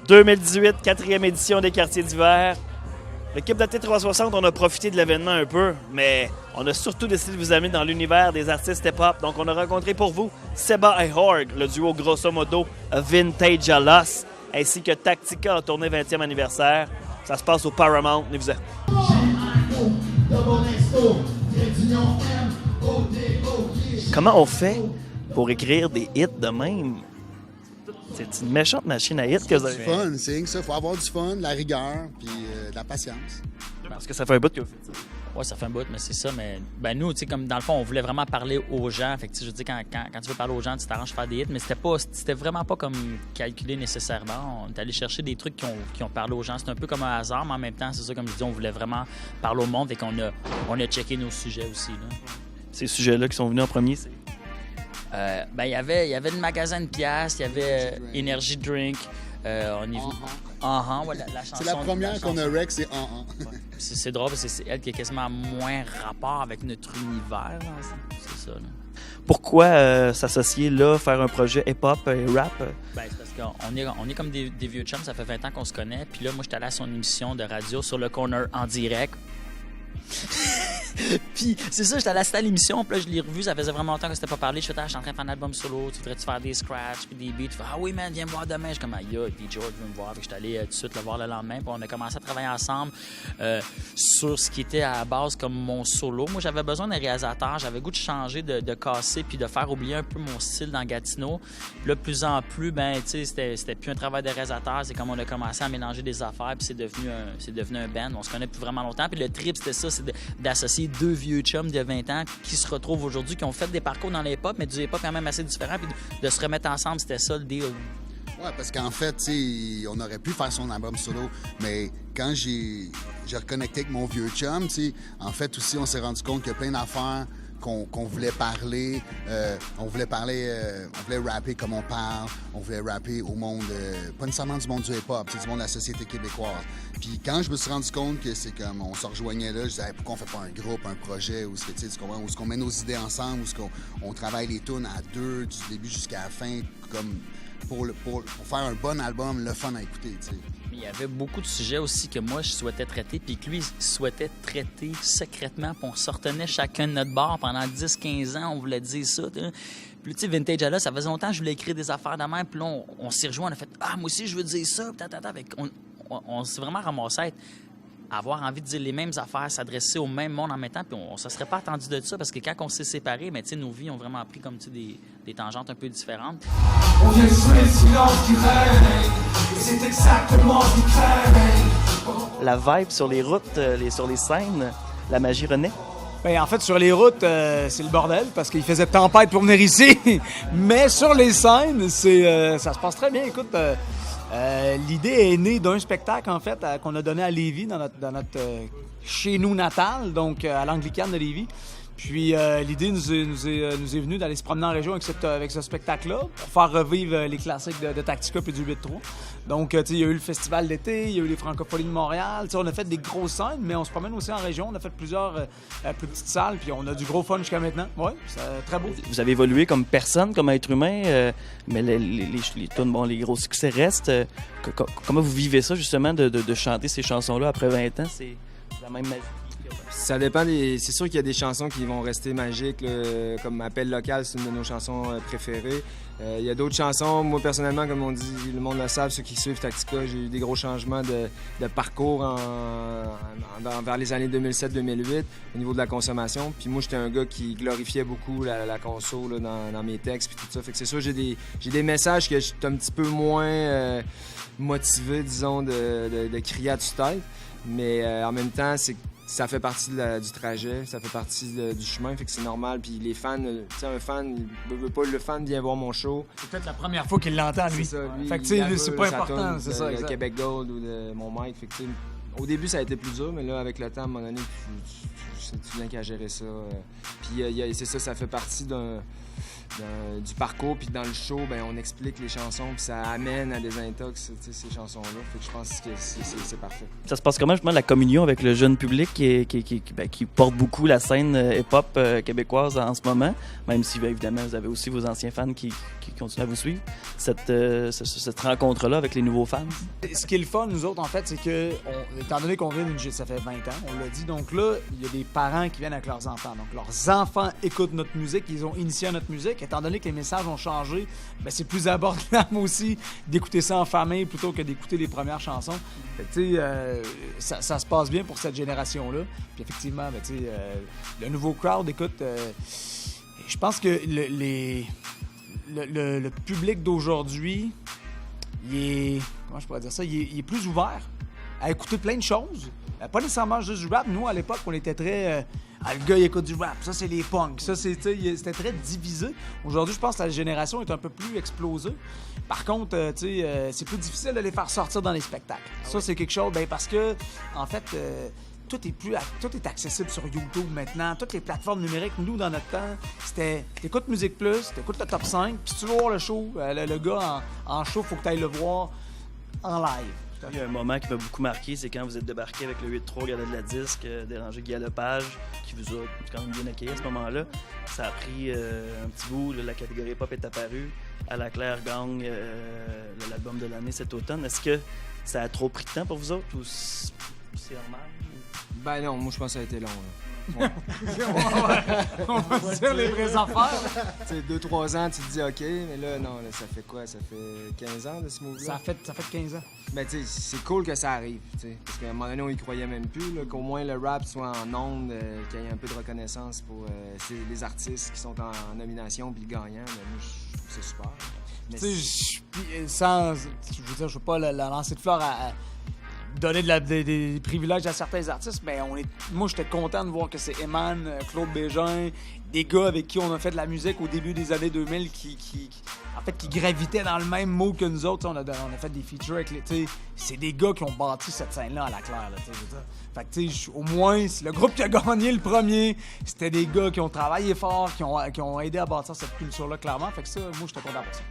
2018, 4e édition des quartiers d'hiver. L'équipe de T360, on a profité de l'événement un peu, mais on a surtout décidé de vous amener dans l'univers des artistes hip-hop. Donc, on a rencontré pour vous Seba et Horg, le duo grosso modo Vintage à Loss, ainsi que Tactica en tournée 20e anniversaire. Ça se passe au Paramount, venez-vous-en. Comment on fait pour écrire des hits de même? C'est une méchante machine à hits que vous avez. C'est fun, c'est ça. Faut avoir du fun, de la rigueur, puis de la patience. Parce que ça fait un bout que vous faites ça. Oui, ça fait un bout, mais c'est ça. Mais ben nous, tu sais, comme dans le fond, on voulait vraiment parler aux gens. Fait que, je dis, quand tu veux parler aux gens, tu t'arranges à faire des hits, mais c'était vraiment pas comme calculé nécessairement. On est allé chercher des trucs qui ont parlé aux gens. C'est un peu comme un hasard, mais en même temps, c'est ça, comme je dis, on voulait vraiment parler au monde et qu'on a checké nos sujets aussi. Là. Ces sujets-là qui sont venus en premier, c'est... Ben, il y avait le magasin de pièces, il y avait Energy Drink. On est venu. Ouais, la chanson. C'est la première qu'on a rec, c'est C'est drôle parce que c'est elle qui a quasiment moins rapport avec notre univers. Hein, c'est ça. Là. Pourquoi s'associer là, faire un projet hip-hop et rap? Ben, c'est parce qu'on est comme des vieux chums, ça fait 20 ans qu'on se connaît. Puis là, moi, j'étais allé à son émission de radio sur le corner en direct. Puis c'est ça, j'étais allé à l'émission, puis là, je l'ai revu, ça faisait vraiment longtemps que c'était pas parlé. Je suis en train de faire un album solo, tu voudrais-tu faire des scratchs, puis des beats? Ah oui, man, viens me voir demain. Je suis comme, aïe, puis George veut me voir. Puis je suis allé tout de suite le voir le lendemain, puis on a commencé à travailler ensemble sur ce qui était à la base comme mon solo. Moi, j'avais besoin d'un réalisateur, j'avais le goût de changer, de casser, puis de faire oublier un peu mon style dans Gatineau. Puis là, de plus en plus, ben, tu sais, c'était plus un travail de réalisateur, c'est comme on a commencé à mélanger des affaires, puis c'est devenu un band. On se connaît depuis vraiment longtemps, puis le trip, c'était ça, c'est d'associer deux vieux chums de 20 ans qui se retrouvent aujourd'hui, qui ont fait des parcours dans l'hip-hop, mais du hip-hop quand même assez différent, puis de se remettre ensemble, c'était ça le deal. Ouais, parce qu'en fait, tu sais, on aurait pu faire son album solo, mais quand j'ai reconnecté avec mon vieux chum, tu sais, en fait aussi, on s'est rendu compte qu'il y a plein d'affaires qu'on voulait parler. On voulait rapper comme on parle. On voulait rapper au monde, pas nécessairement du monde du hip-hop, c'est du monde de la société québécoise. Puis quand je me suis rendu compte que c'est comme on se rejoignait là, je disais, hey, pourquoi on fait pas un groupe, un projet, où est-ce qu'on met nos idées ensemble, où est-ce qu'on travaille les tunes à deux, du début jusqu'à la fin, comme pour faire un bon album, le fun à écouter, tu sais. Il y avait beaucoup de sujets aussi que moi, je souhaitais traiter, puis que lui souhaitait traiter secrètement, puis on se retenait chacun de notre bord pendant 10-15 ans, on voulait dire ça. Puis tu sais, Vintage à là, ça faisait longtemps que je voulais écrire des affaires de même, puis là, on s'est rejoints, on a fait « Ah, moi aussi, je veux dire ça! » On s'est vraiment ramassé à avoir envie de dire les mêmes affaires, s'adresser au même monde en même temps, puis on ne se serait pas attendu de ça, parce que quand on s'est séparés, mais tu sais, nos vies ont vraiment pris comme des tangentes un peu différentes. On vient de jouer le silence qui règne, et c'est exactement ce qui craignent. La vibe sur les routes, sur les scènes, la magie renaît? Bien, en fait, sur les routes, c'est le bordel parce qu'il faisait tempête pour venir ici. Mais sur les scènes, ça se passe très bien. Écoute, l'idée est née d'un spectacle, en fait, qu'on a donné à Lévis, dans notre chez nous natal, donc à l'Anglicane de Lévis. Puis l'idée nous est venue d'aller se promener en région avec ce spectacle-là pour faire revivre les classiques de Tactica et du 8-3. Donc, tu sais, il y a eu le festival d'été, il y a eu les Francophonies de Montréal. Tu sais, on a fait des grosses scènes, mais on se promène aussi en région. On a fait plusieurs plus petites salles, puis on a du gros fun jusqu'à maintenant. Oui, c'est très beau. Vous avez évolué comme personne, comme être humain, mais les tunes, bon, les gros succès restent. Comment vous vivez ça, justement, de chanter ces chansons-là après 20 ans? C'est la même magie. Ça dépend c'est sûr qu'il y a des chansons qui vont rester magiques, là, comme Appel local, c'est une de nos chansons préférées. Il y a d'autres chansons, moi personnellement, comme on dit, le monde le savent, ceux qui suivent Tactica, j'ai eu des gros changements de parcours vers les années 2007-2008 au niveau de la consommation. Puis moi, j'étais un gars qui glorifiait beaucoup la conso là, dans mes textes puis tout ça. Fait que c'est sûr, j'ai des messages que je suis un petit peu moins motivé, disons, de crier à tue-tête. Mais en même temps, ça fait partie du trajet, ça fait partie du chemin, fait que c'est normal. Puis les fans, tu sais, un fan, le fan vient voir mon show. C'est peut-être la première fois qu'il l'entend, lui. C'est ça, lui. Fait que, tu sais, c'est pas important, c'est ça, de exact. Québec Gold ou de mon mic. Fait que, tu sais, au début, ça a été plus dur, mais là, avec le temps, à un moment donné, tu viens qu'à gérer ça. Puis c'est ça fait partie du parcours, puis dans le show, ben, on explique les chansons, puis ça amène à des intox, ces chansons-là. Fait que je pense que c'est parfait. Ça se passe comment, justement, la communion avec le jeune public qui porte beaucoup la scène hip-hop québécoise en ce moment, même si, bien, évidemment, vous avez aussi vos anciens fans qui continuent à vous suivre. Cette rencontre-là avec les nouveaux fans? Ce qui est le fun, nous autres, en fait, c'est que, étant donné qu'on vient ça fait 20 ans, on l'a dit, donc là, il y a des parents qui viennent avec leurs enfants. Donc, leurs enfants écoutent notre musique, ils ont initié à notre musique. Étant donné que les messages ont changé, ben, c'est plus abordable aussi d'écouter ça en famille plutôt que d'écouter les premières chansons. Fait que, tu sais, ça se passe bien pour cette génération-là. Puis effectivement, ben, tu sais, le nouveau crowd, écoute, je pense que le public d'aujourd'hui, il est, comment je pourrais dire ça, il est plus ouvert à écouter plein de choses. Pas nécessairement juste du rap. Nous, à l'époque, on était très... le gars, il écoute du rap. Ça, c'est les punks. Ça, c'était très divisé. Aujourd'hui, je pense que la génération est un peu plus explosée. Par contre, c'est plus difficile de les faire sortir dans les spectacles. Ça, c'est quelque chose... parce que, en fait... tout est accessible sur YouTube maintenant. Toutes les plateformes numériques, nous, dans notre temps, c'était t'écoutes Musique Plus, t'écoutes le Top 5, puis si tu veux voir le show, le gars en show, faut que tu ailles le voir en live. Il y a un moment qui m'a beaucoup marqué, c'est quand vous êtes débarqué avec le 8-3 Gala de la Disque, dérangé Guy Lepage, qui vous a quand même bien accueilli à ce moment-là. Ça a pris un petit bout, là, la catégorie pop est apparue. À la Claire gagne l'album de l'année cet automne. Est-ce que ça a trop pris de temps pour vous autres ou c'est normal? Ben non, moi je pense que ça a été long. Ouais. On va se dire les vraies affaires. Tu sais, 2-3 ans, tu te dis OK, mais là, non, là, ça fait quoi? Ça fait 15 ans de ce move-là? Ça fait 15 ans. Ben, tu sais, c'est cool que ça arrive, tu sais. Parce qu'à un moment donné, on y croyait même plus, là, qu'au moins le rap soit en ondes, qu'il y ait un peu de reconnaissance pour les artistes qui sont en nomination puis le gagnant. Ben, moi, je trouve ça super. Tu sais, je veux pas la lancer de fleurs à donner des privilèges à certains artistes, mais moi, j'étais content de voir que c'est Eman, Claude Bégin, des gars avec qui on a fait de la musique au début des années 2000 qui gravitaient dans le même mot que nous autres. On a fait des features avec c'est des gars qui ont bâti cette scène-là à la Claire. Fait que, au moins, le groupe qui a gagné le premier, c'était des gars qui ont travaillé fort, qui ont aidé à bâtir cette culture-là, clairement. Fait que ça, moi, j'étais content pour ça.